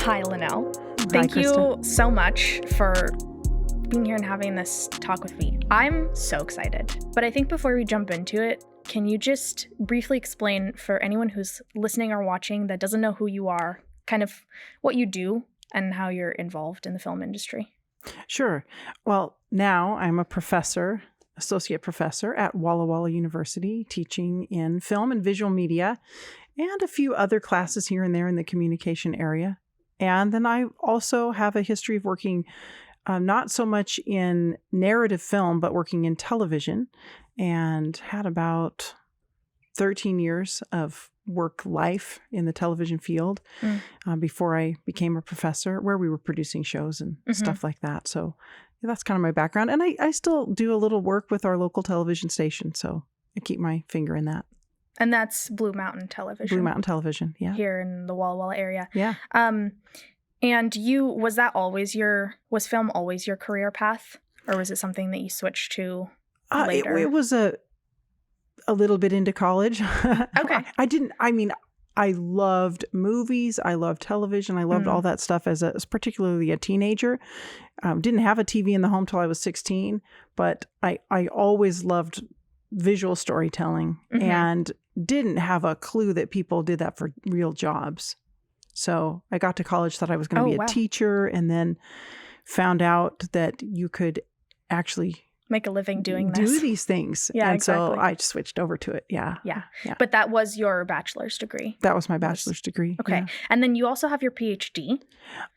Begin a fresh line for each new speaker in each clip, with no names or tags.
Hi, Lynelle.
Hi,
Thank
Krista.
you so much for being here and having this talk with me. I'm so excited. But I think before we jump into it, can you just briefly explain for anyone who's listening or watching that doesn't know who you are, kind of what you do and how you're involved in the film industry?
Sure. Well, now I'm a professor, associate professor at Walla Walla University, teaching in film and visual media and a few other classes here and there in the communication area. And then I also have a history of working not so much in narrative film, but working in television, and had about 13 years of work life in the television field before I became a professor, where we were producing shows and stuff like that. So that's kind of my background. And I still do a little work with our local television station. So I keep my finger in that.
And that's Blue Mountain Television.
Blue Mountain Television, yeah.
Here in the Walla Walla area.
Yeah.
And was film always your career path? Or was it something that you switched to later?
It was a little bit into college.
Okay.
I loved movies. I loved television. I loved all that stuff as particularly a teenager. Didn't have a TV in the home till I was 16, but I always loved visual storytelling and didn't have a clue that people did that for real jobs. So I got to college, thought I was going to be a teacher, and then found out that you could actually
make a living doing
do these things.
Yeah,
and
exactly.
So I switched over to it. Yeah.
But that was your bachelor's degree.
That was my bachelor's degree.
Okay.
Yeah.
And then you also have your PhD.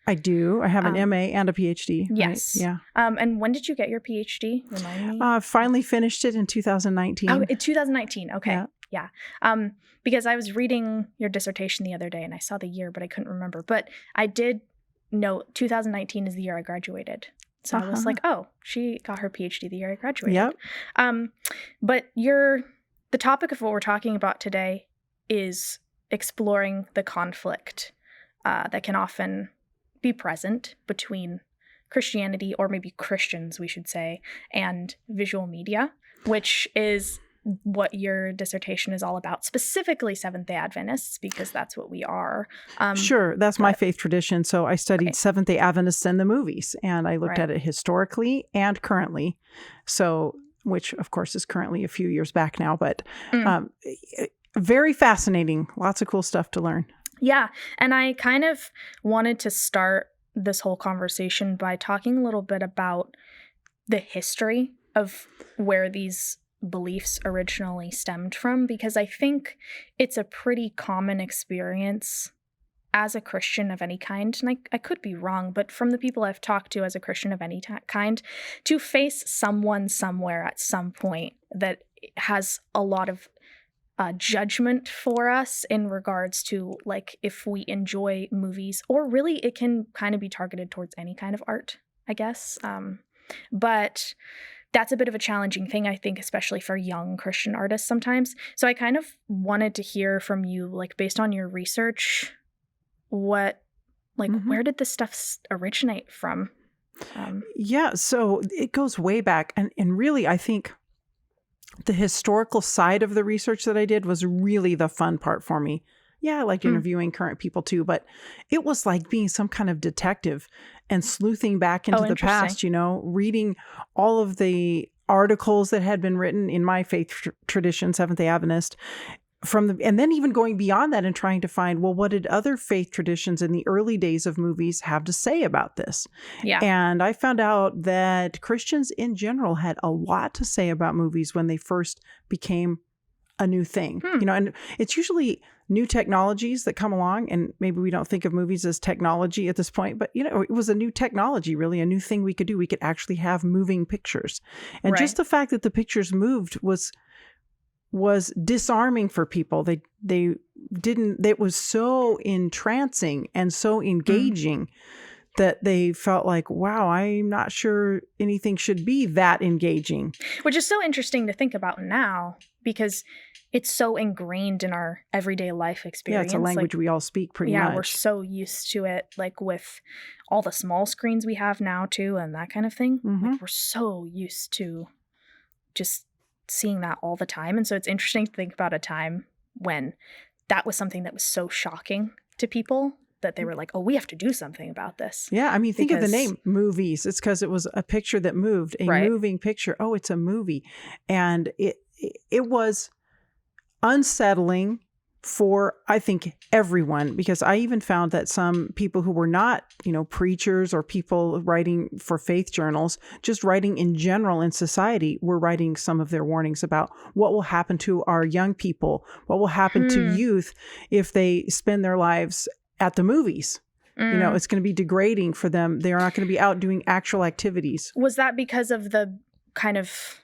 I do. I have an MA and a PhD.
Yes.
Right? Yeah.
And when did you get your PhD? Remind me.
Finally finished it in 2019.
Oh, in 2019. Okay. Yeah. Because I was reading your dissertation the other day and I saw the year, but I couldn't remember. But I did know 2019 is the year I graduated. So I was like, oh, she got her PhD the year I graduated.
Yep.
But the topic of what we're talking about today is exploring the conflict that can often be present between Christianity, or maybe Christians, we should say, and visual media, which is what your dissertation is all about, specifically Seventh-day Adventists, because that's what we are.
Sure. That's my faith tradition. So I studied Seventh-day Adventists and the movies, and I looked at it historically and currently. So, which of course is currently a few years back now, but very fascinating. Lots of cool stuff to learn.
Yeah. And I kind of wanted to start this whole conversation by talking a little bit about the history of where these beliefs originally stemmed from, because I think it's a pretty common experience as a Christian of any kind, and I could be wrong, but from the people I've talked to as a Christian of any kind, to face someone somewhere at some point that has a lot of judgment for us in regards to, like, if we enjoy movies, or really it can kind of be targeted towards any kind of art, I guess. But that's a bit of a challenging thing, I think, especially for young Christian artists sometimes. So I kind of wanted to hear from you, like, based on your research, where did this stuff originate from?
So it goes way back. And really, I think the historical side of the research that I did was really the fun part for me. Yeah, I liked interviewing current people too, but it was like being some kind of detective and sleuthing back into the past, reading all of the articles that had been written in my faith tradition, Seventh-day Adventist, and then even going beyond that and trying to find, well, what did other faith traditions in the early days of movies have to say about this?
Yeah.
And I found out that Christians in general had a lot to say about movies when they first became a new thing, and it's usually new technologies that come along, and maybe we don't think of movies as technology at this point, but it was a new technology, really a new thing we could do. We could actually have moving pictures, and just the fact that the pictures moved was disarming for people. They didn't. It was so entrancing and so engaging that they felt like, wow, I'm not sure anything should be that engaging.
Which is so interesting to think about now, because it's so ingrained in our everyday life experience.
Yeah, it's a language we all speak pretty much.
Yeah, we're so used to it, like with all the small screens we have now too, and that kind of thing. Like, we're so used to just seeing that all the time. And so it's interesting to think about a time when that was something that was so shocking to people that they were like, oh, we have to do something about this.
Yeah, I mean, think of the
Because-
name movies. It's because it was a picture that moved, a
Right.
moving picture. Oh, it's a movie. And it was unsettling for, I think, everyone, because I even found that some people who were not, preachers or people writing for faith journals, just writing in general in society, were writing some of their warnings about what will happen to our young people, what will happen to youth if they spend their lives at the movies. It's going to be degrading for them. They're not going to be out doing actual activities.
Was that because of the kind of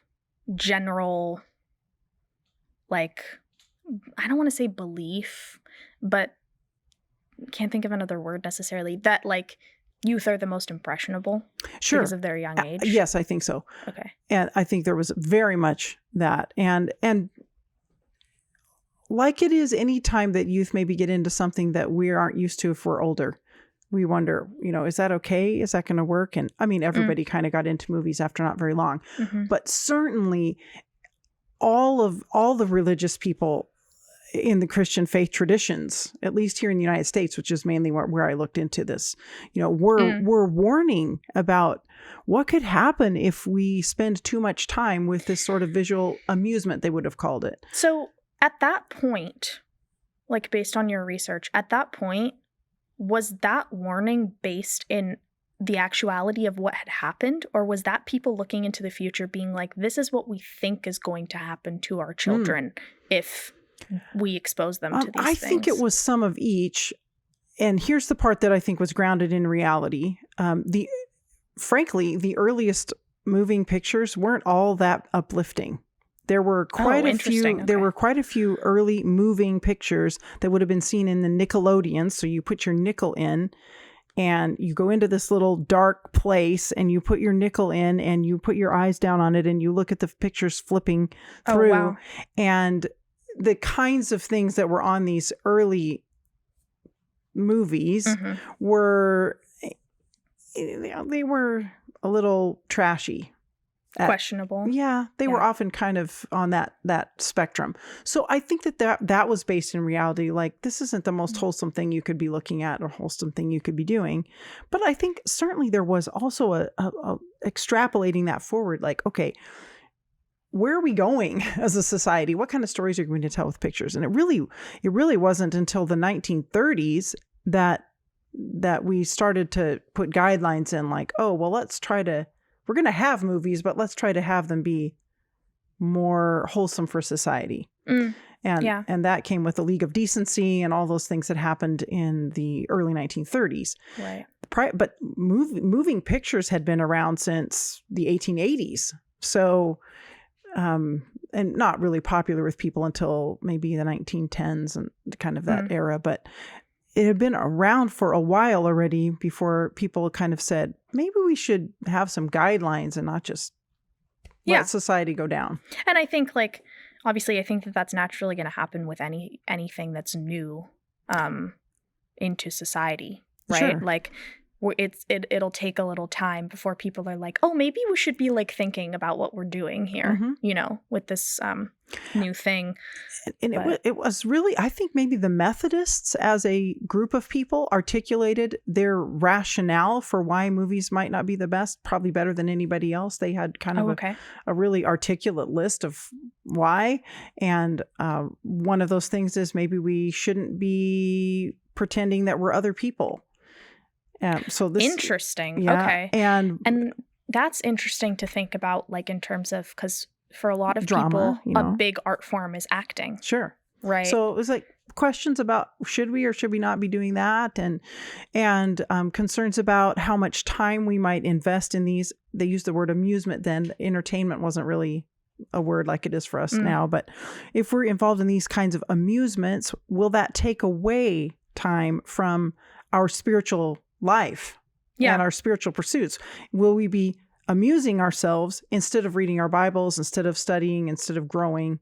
general, like, I don't want to say belief, but can't think of another word necessarily, that like youth are the most impressionable
Sure.
because of their young age?
Yes, I think so.
Okay.
And I think there was very much that. And like it is any time that youth maybe get into something that we aren't used to if we're older, we wonder, is that okay? Is that going to work? And I mean, everybody kind of got into movies after not very long, but certainly all the religious people in the Christian faith traditions, at least here in the United States, which is mainly where I looked into this, we're warning about what could happen if we spend too much time with this sort of visual amusement, they would have called it.
So at that point, like based on your research, at that point, was that warning based in the actuality of what had happened, or was that people looking into the future being like, this is what we think is going to happen to our children if we expose them to these things?
I think it was some of each. And here's the part that I think was grounded in reality. Frankly, the earliest moving pictures weren't all that uplifting. There were quite a few.
Okay.
There were quite a few early moving pictures that would have been seen in the Nickelodeon. So you put your nickel in, and you go into this little dark place, and you put your nickel in, and you put your eyes down on it, and you look at the pictures flipping through.
Oh, wow.
And the kinds of things that were on these early movies were, they were a little trashy.
Questionable.
Yeah, they were often kind of on that spectrum. So I think that was based in reality. Like, this isn't the most wholesome thing you could be looking at or wholesome thing you could be doing. But I think certainly there was also a extrapolating that forward. Like, okay, where are we going as a society? What kind of stories are we going to tell with pictures? And it really wasn't until the 1930s that we started to put guidelines in, like, oh, well, we're going to have movies, but let's try to have them be more wholesome for society. And that came with the League of Decency and all those things that happened in the early 1930s.
Right.
But moving pictures had been around since the 1880s. So, and not really popular with people until maybe the 1910s and kind of that era. But it had been around for a while already before people kind of said, maybe we should have some guidelines and not just let society go down.
And I think, like, obviously, I think that that's naturally going to happen with anything that's new into society, right?
Sure.
Like, it'll take a little time before people are like, oh, maybe we should be like thinking about what we're doing here, with this new thing.
And it was really, I think maybe the Methodists as a group of people articulated their rationale for why movies might not be the best, probably better than anybody else. They had kind of a really articulate list of why. And one of those things is maybe we shouldn't be pretending that we're other people. So this
interesting.
Yeah,
okay. And that's interesting to think about, like, in terms of, because for a lot of
drama,
people, a big art form is acting.
Sure.
Right.
So it was like questions about should we or should we not be doing that, and concerns about how much time we might invest in these. They used the word amusement then. Entertainment wasn't really a word like it is for us now. But if we're involved in these kinds of amusements, will that take away time from our spiritual life and our spiritual pursuits? Will we be amusing ourselves instead of reading our Bibles, instead of studying, instead of growing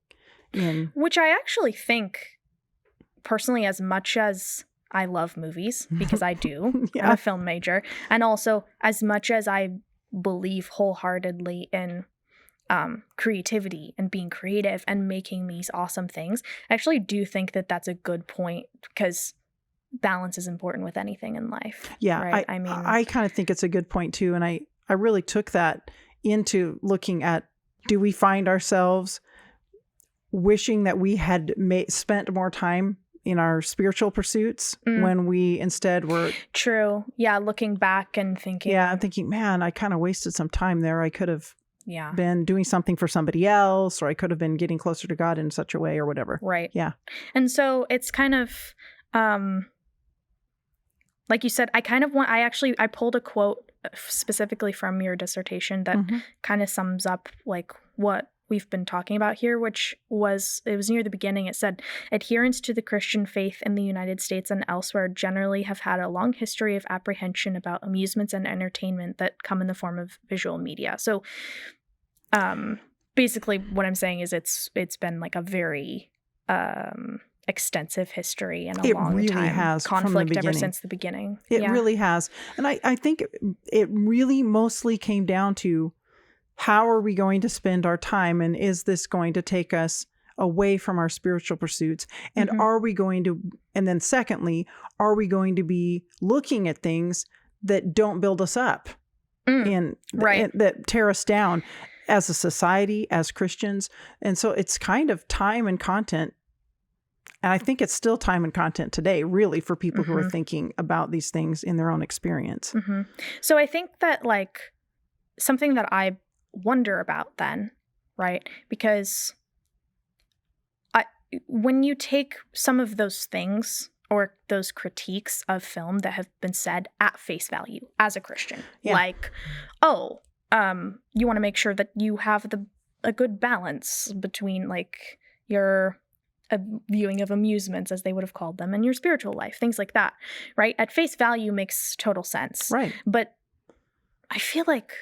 in? Which
I actually think, personally, as much as I love movies, because I do, I'm a film major, and also as much as I believe wholeheartedly in creativity and being creative and making these awesome things, I actually do think that that's a good point, because balance is important with anything in life.
Yeah.
Right?
I kind of think it's a good point too. And I really took that into looking at, do we find ourselves wishing that we had spent more time in our spiritual pursuits when we instead were...
True. Yeah. Looking back and thinking...
Yeah. I'm thinking, man, I kind of wasted some time there. I could have
yeah.
been doing something for somebody else, or I could have been getting closer to God in such a way or whatever.
Right.
Yeah.
And so it's kind of, like you said, I pulled a quote specifically from your dissertation that kind of sums up like what we've been talking about here, which was, it was near the beginning. It said, adherents to the Christian faith in the United States and elsewhere generally have had a long history of apprehension about amusements and entertainment that come in the form of visual media. So basically what I'm saying is it's been like a very extensive history and a long
really
time
has
conflict ever since the beginning.
It really has. And I think it really mostly came down to, how are we going to spend our time? And is this going to take us away from our spiritual pursuits? And are we going to, and then secondly, are we going to be looking at things that don't build us up that tear us down as a society, as Christians? And so it's kind of time and content. And I think it's still time and content today, really, for people who are thinking about these things in their own experience.
So I think that like something that I wonder about then, right? Because when you take some of those things or those critiques of film that have been said at face value as a Christian, like, you want to make sure that you have a good balance between like your viewing of amusements, as they would have called them, and your spiritual life, things like that, right? At face value makes total sense.
Right.
But I feel like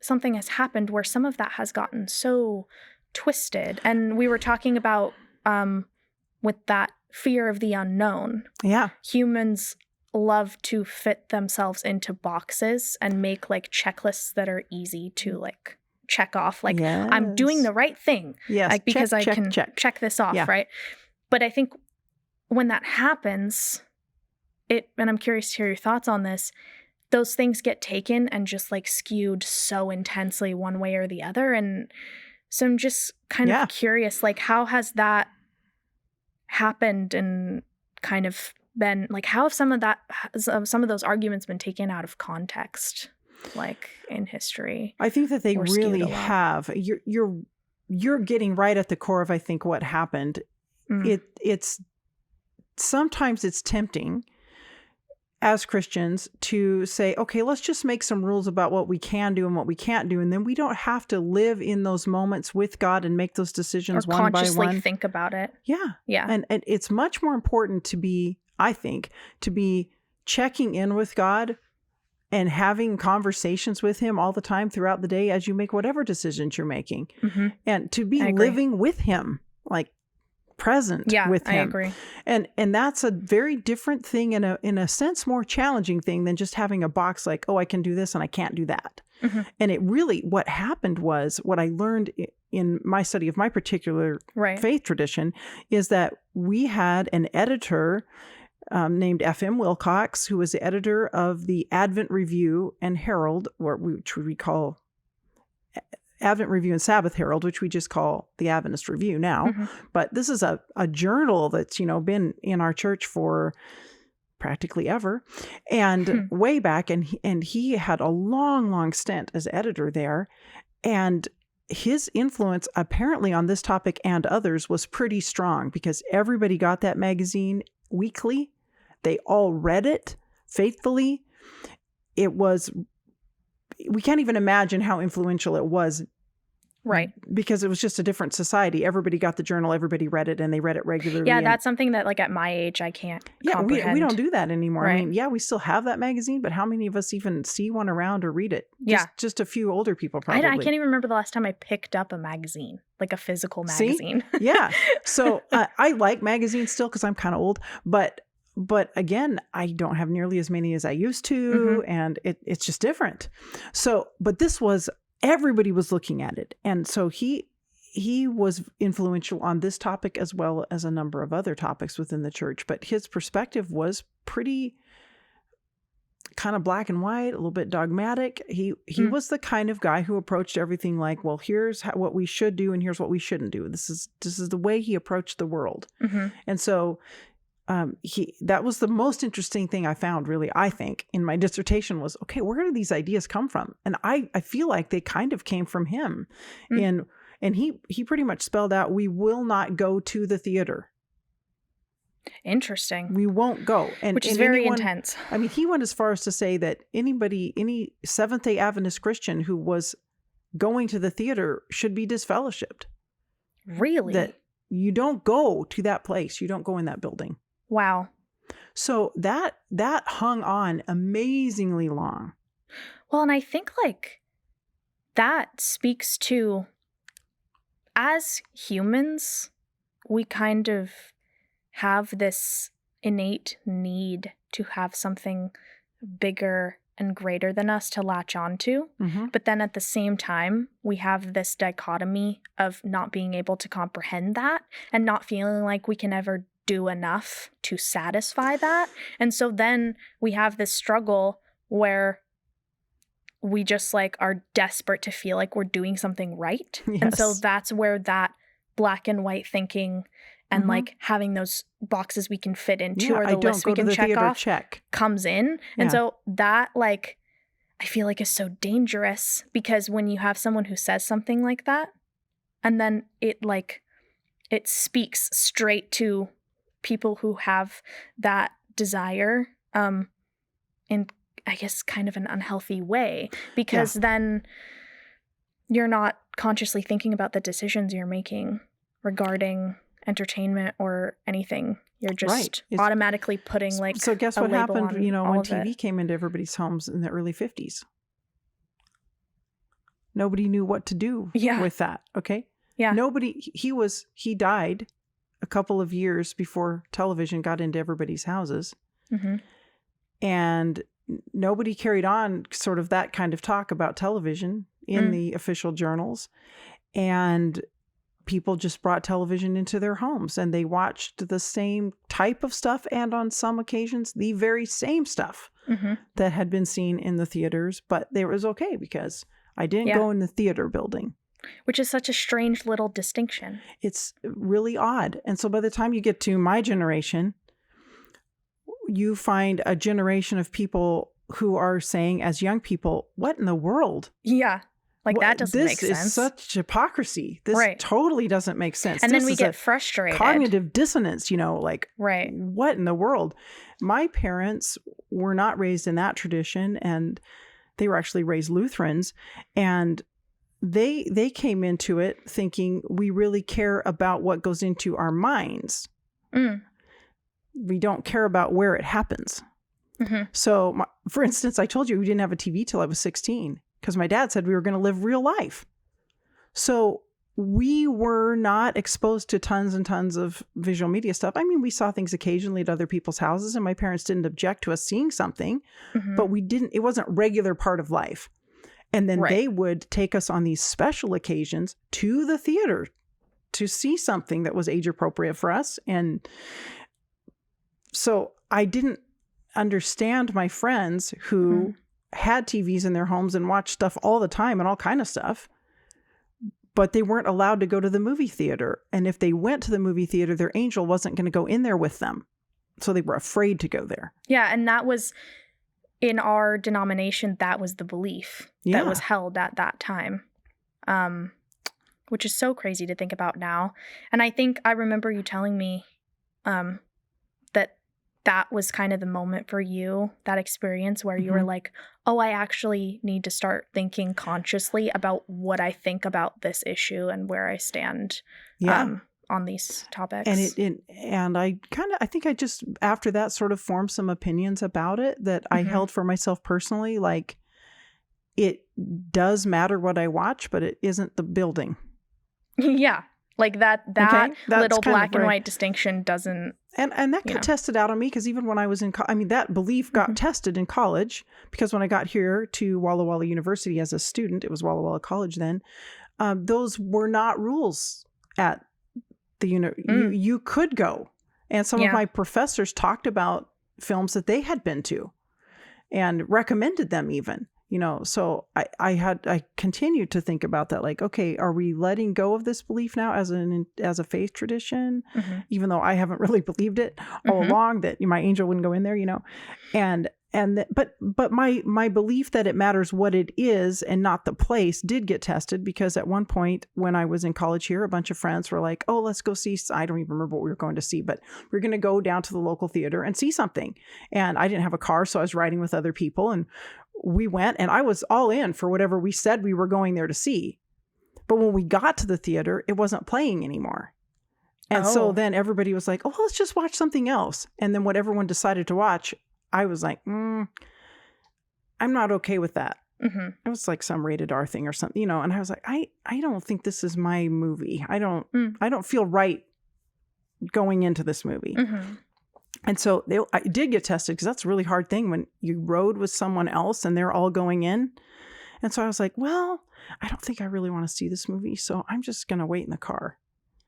something has happened where some of that has gotten so twisted. And we were talking about with that fear of the unknown. Yeah. Humans love to fit themselves into boxes and make like checklists that are easy to like check off. Like, I'm doing the right thing.
Yes.
Like, because I can check this off, right? But I think when that happens, and I'm curious to hear your thoughts on this, those things get taken and just like skewed so intensely one way or the other. And so I'm just kind of curious, like, how has that happened and kind of been like, how have some of those arguments been taken out of context, like in history? I think that they really have.
You're getting right at the core of, I think, what happened. It's sometimes it's tempting as Christians to say, okay, let's just make some rules about what we can do and what we can't do. And then we don't have to live in those moments with God and make those decisions one by one. Or
consciously think about it.
Yeah. Yeah. And it's much more important to be, I think, to be checking in with God and having conversations with him all the time throughout the day as you make whatever decisions you're making. And to be living with him, like present with him. I agree. And that's a very different thing, in a sense more challenging thing than just having a box like, oh, I can do this and I can't do that. And it really, what happened was, what I learned in my study of my particular faith tradition is that we had an editor named F.M. Wilcox, who was the editor of the Advent Review and Herald, which we call Advent Review and Sabbath Herald, which we just call the Adventist Review now. But this is a journal that's, been in our church for practically ever, and way back. And he had a long stint as editor there. And his influence apparently on this topic and others was pretty strong, because everybody got that magazine weekly. They all read it faithfully. We can't even imagine how influential it was. Right. Because it was just a different society. Everybody got the journal, everybody read it, and they read it regularly.
Yeah, that's something that, like, at my age, I can't comprehend.
We don't do that anymore. Right. I mean, we still have that magazine, but how many of us even see one around or read it? Just a few older people, probably.
I can't even remember the last time I picked up a magazine, like a physical magazine.
See? Yeah. So I like magazines still because I'm kind of old, but again, I don't have nearly as many as I used to, and it's just different. So, but this was, everybody was looking at it. And so he he was influential on this topic as well as a number of other topics within the church, but his perspective was pretty kind of black and white, a little bit dogmatic. He was the kind of guy who approached everything like, well, here's what we should do and here's what we shouldn't do. This is the way he approached the world. And so that was the most interesting thing I found, really, I think, in my dissertation was, okay, where do these ideas come from? And I feel like they kind of came from him. And he pretty much spelled out, we will not go to the theater.
Interesting.
We won't go.
Which is very intense.
I mean, he went as far as to say that any Seventh-day Adventist Christian who was going to the theater should be disfellowshipped.
Really?
That you don't go to that place. You don't go in that building.
Wow.
So that hung on amazingly long.
Well, and I think like that speaks to, as humans, we kind of have this innate need to have something bigger and greater than us to latch onto. But then at the same time, we have this dichotomy of not being able to comprehend that and not feeling like we can ever do enough to satisfy that. And so then we have this struggle where we just like are desperate to feel like we're doing something right. Yes. And so that's where that black and white thinking and like having those boxes we can fit into or the list we can check off comes in. And so that like, I feel like is so dangerous because when you have someone who says something like that and then it speaks straight to people who have that desire in, I guess, kind of an unhealthy way, because then you're not consciously thinking about the decisions you're making regarding entertainment or anything. You're just automatically putting like
so guess what happened, when TV
it
came into everybody's homes in the early 50s? Nobody knew what to do with that. Okay.
Yeah.
He died a couple of years before television got into everybody's houses. And nobody carried on sort of that kind of talk about television in the official journals. And people just brought television into their homes and they watched the same type of stuff. And on some occasions, the very same stuff that had been seen in the theaters, but it was okay because I didn't go in the theater building.
Which is such a strange little distinction.
It's really odd. And so by the time you get to my generation, you find a generation of people who are saying as young people, what in the world?
Yeah. Like that doesn't make sense.
This is such hypocrisy. This totally doesn't make sense.
And then we get frustrated.
Cognitive dissonance, what in the world? My parents were not raised in that tradition and they were actually raised Lutherans, and they came into it thinking we really care about what goes into our minds. We don't care about where it happens. So for instance, I told you we didn't have a TV till I was 16 because my dad said we were going to live real life. So we were not exposed to tons and tons of visual media stuff. I mean, we saw things occasionally at other people's houses and my parents didn't object to us seeing something, but it wasn't a regular part of life. And then they would take us on these special occasions to the theater to see something that was age appropriate for us. And so I didn't understand my friends who had TVs in their homes and watched stuff all the time and all kind of stuff, but they weren't allowed to go to the movie theater. And if they went to the movie theater, their angel wasn't going to go in there with them. So they were afraid to go there.
Yeah. And that was, in our denomination, that was the belief that was held at that time, which is so crazy to think about now. And I think I remember you telling me that was kind of the moment for you, that experience where you were like, oh, I actually need to start thinking consciously about what I think about this issue and where I stand on these topics.
And I think I just, after that, sort of formed some opinions about it that I held for myself personally. Like, it does matter what I watch, but it isn't the building.
Yeah. Like that little black and white distinction doesn't.
And that got tested out on me because even when I was in, that belief got tested in college, because when I got here to Walla Walla University as a student, it was Walla Walla College then, those were not rules at the you could go. And some of my professors talked about films that they had been to and recommended them even, so I continued to think about that. Like, okay, are we letting go of this belief now as a faith tradition, even though I haven't really believed it all along, that my angel wouldn't go in there, but my belief that it matters what it is and not the place did get tested, because at one point when I was in college here, a bunch of friends were like, oh, let's go see, I don't even remember what we were going to see, but we're going to go down to the local theater and see something. And I didn't have a car, so I was riding with other people, and we went, and I was all in for whatever we said we were going there to see. But when we got to the theater, it wasn't playing anymore. And so then everybody was like, oh, let's just watch something else. And then what everyone decided to watch, I was like, I'm not okay with that. It was like some rated R thing or something, and I was like, I don't think this is my movie. I don't feel right going into this movie. And so I did get tested, because that's a really hard thing when you rode with someone else and they're all going in. And so I was like, well, I don't think I really want to see this movie, so I'm just going to wait in the car.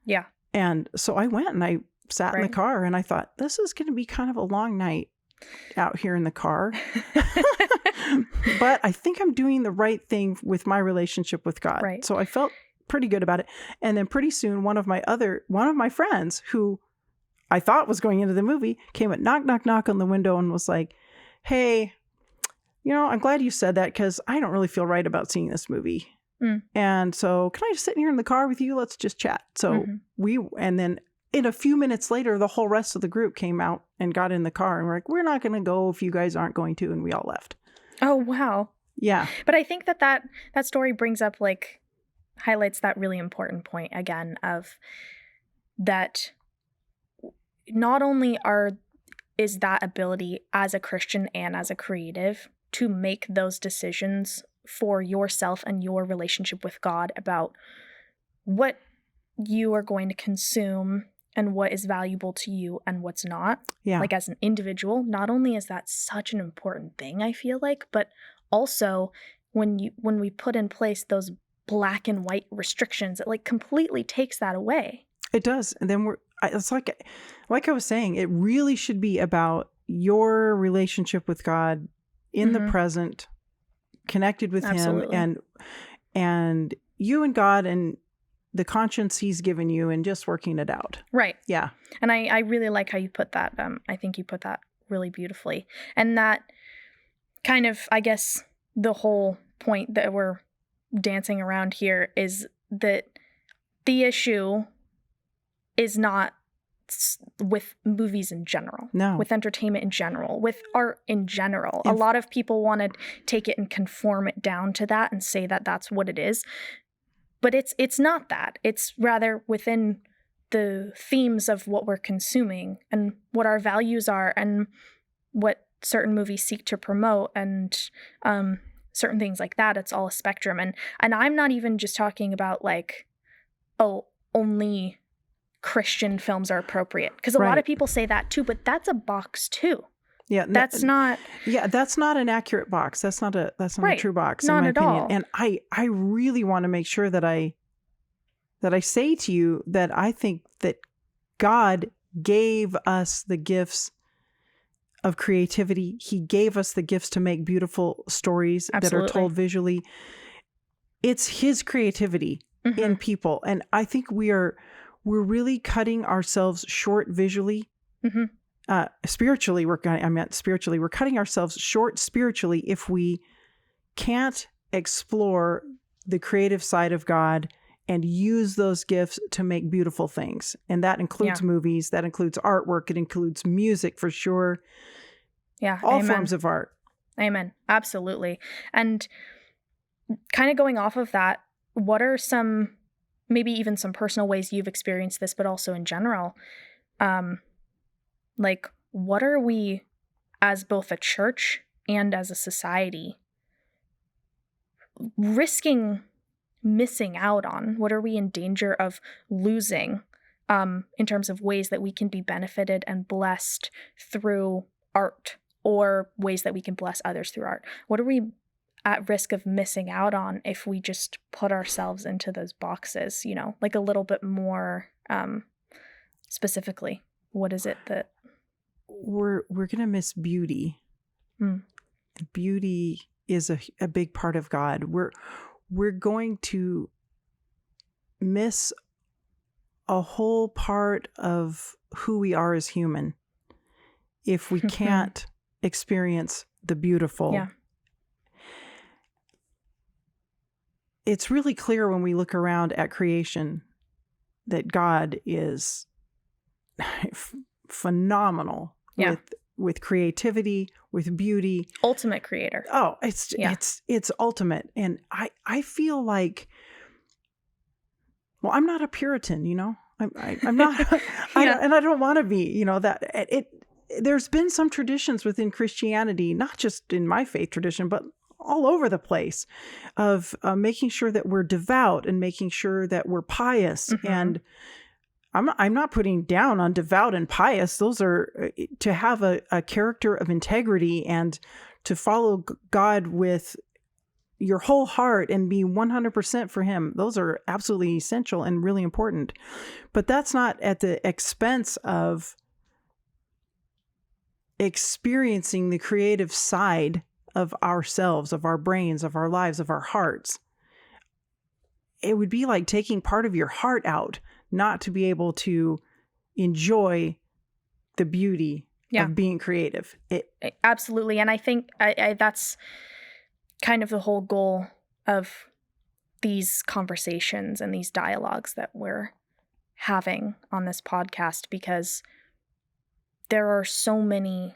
Yeah. And so I went and I sat in the car, and I thought, this is going to be kind of a long night out here in the car. But I think I'm doing the right thing with my relationship with God. Right. So I felt pretty good about it. And then pretty soon, one of my friends who I thought was going into the movie came and knock on the window and was like, hey, I'm glad you said that, because I don't really feel right about seeing this movie. And so can I just sit here in the car with you? Let's just chat. So and then in a few minutes later, the whole rest of the group came out and got in the car, and we're like, we're not going to go if you guys aren't going to. And we all left.
Oh, wow. Yeah. But I think that story brings up, like, highlights that really important point again of that not only is that ability as a Christian and as a creative to make those decisions for yourself and your relationship with God about what you are going to consume and what is valuable to you and what's not. Yeah. Like, as an individual, not only is that such an important thing, I feel like, but also when we put in place those black and white restrictions, it like completely takes that away. It does. And then it's like I was saying, it really should be about your relationship with God in the present, connected with Him, and you and God and the conscience He's given you, and just working it out. Right. Yeah. And I really like how you put that. I think you put that really beautifully. And that kind of, I guess, the whole point that we're dancing around here is that the issue is not with movies in general, with entertainment in general, with art in general. A lot of people want to take it and conform it down to that and say that that's what it is. But it's not that. It's rather within the themes of what we're consuming and what our values are and what certain movies seek to promote and certain things like that. It's all a spectrum. And I'm not even just talking about like, oh, only Christian films are appropriate. Because a lot of people say that too, but that's a box too. Yeah, that's not an accurate box. That's not a true box, in my opinion. All. And I really want to make sure that I say to you that I think that God gave us the gifts of creativity. He gave us the gifts to make beautiful stories that are told visually. It's His creativity in people, and I think we're really cutting ourselves short visually. Spiritually, we're cutting ourselves short spiritually if we can't explore the creative side of God and use those gifts to make beautiful things. And that includes movies, that includes artwork, it includes music for sure. Yeah. All forms of art. Amen. Absolutely. And kind of going off of that, what are some, maybe even some personal ways you've experienced this, but also in general, like, what are we, as both a church and as a society, risking missing out on? What are we in danger of losing in terms of ways that we can be benefited and blessed through art, or ways that we can bless others through art? What are we at risk of missing out on if we just put ourselves into those boxes, you know, like a little bit more specifically? What is it that
we're going to miss beauty? Beauty is a big part of God. We're going to miss a whole part of who we are as human if we can't experience the beautiful.
Yeah.
It's really clear when we look around at creation that God is phenomenal with creativity, with beauty.
Ultimate creator.
Oh, it's ultimate. And I feel like, well, I'm not a Puritan, you know. I'm not, and I don't want to be, you know, that there's been some traditions within Christianity, not just in my faith tradition, but all over the place, of making sure that we're devout and making sure that we're pious. And I'm not putting down on devout and pious. Those are to have a character of integrity and to follow God with your whole heart and be 100% for him. Those are absolutely essential and really important. But that's not at the expense of experiencing the creative side of ourselves, of our brains, of our lives, of our hearts. It would be like taking part of your heart out, not to be able to enjoy the beauty of being creative.
Absolutely. And I think that's kind of the whole goal of these conversations and these dialogues that we're having on this podcast, because there are so many,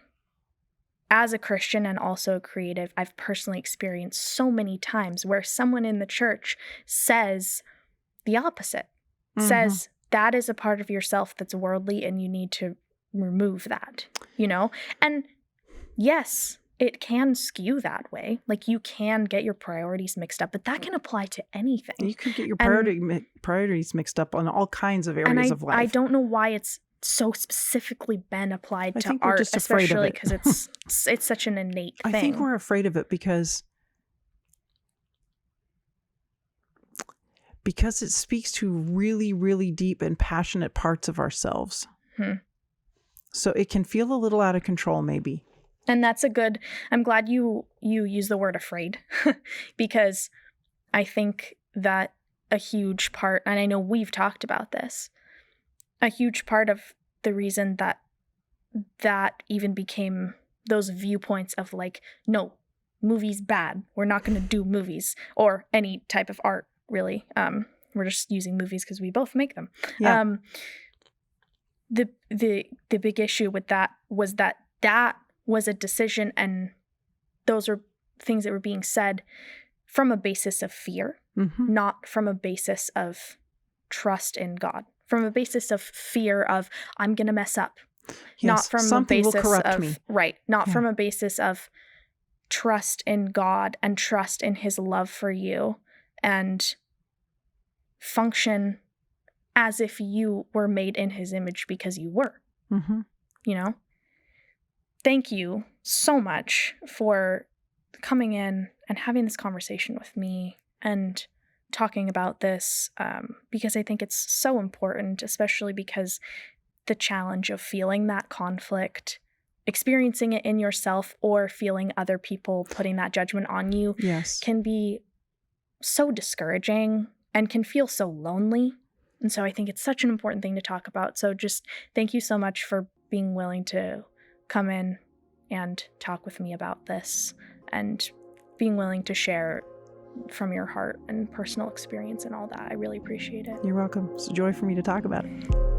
as a Christian and also a creative, I've personally experienced so many times where someone in the church says the opposite, says that is a part of yourself that's worldly and you need to remove that, you know? And yes, it can skew that way. Like, you can get your priorities mixed up, but that can apply to anything.
You can get your priorities mixed up on all kinds of areas of life.
I don't know why it's so specifically been applied to
think we're
art,
just afraid of
especially
it.
because it's such an innate thing.
I think we're afraid of it because it speaks to really, really deep and passionate parts of ourselves. So it can feel a little out of control, maybe.
And that's I'm glad you use the word afraid, because I think that a huge part, and I know we've talked about this, a huge part of the reason that even became those viewpoints of like, no, movies bad, we're not going to do movies, or any type of art, really. We're just using movies because we both make them.
Yeah.
The big issue with that was that was a decision, and those are things that were being said from a basis of fear, not from a basis of trust in God, from a basis of fear of, I'm going to mess up.
Yes,
not from
something
a basis
will corrupt
of
me.
Right, not from a basis of trust in God and trust in his love for you, and function as if you were made in his image, because you were. You know? Thank you so much for coming in and having this conversation with me and talking about this, because I think it's so important, especially because the challenge of feeling that conflict, experiencing it in yourself, or feeling other people putting that judgment on you, can be so discouraging and can feel so lonely. And so I think it's such an important thing to talk about. So just thank you so much for being willing to come in and talk with me about this, and being willing to share from your heart and personal experience and all that. I really appreciate it.
You're welcome. It's a joy for me to talk about it.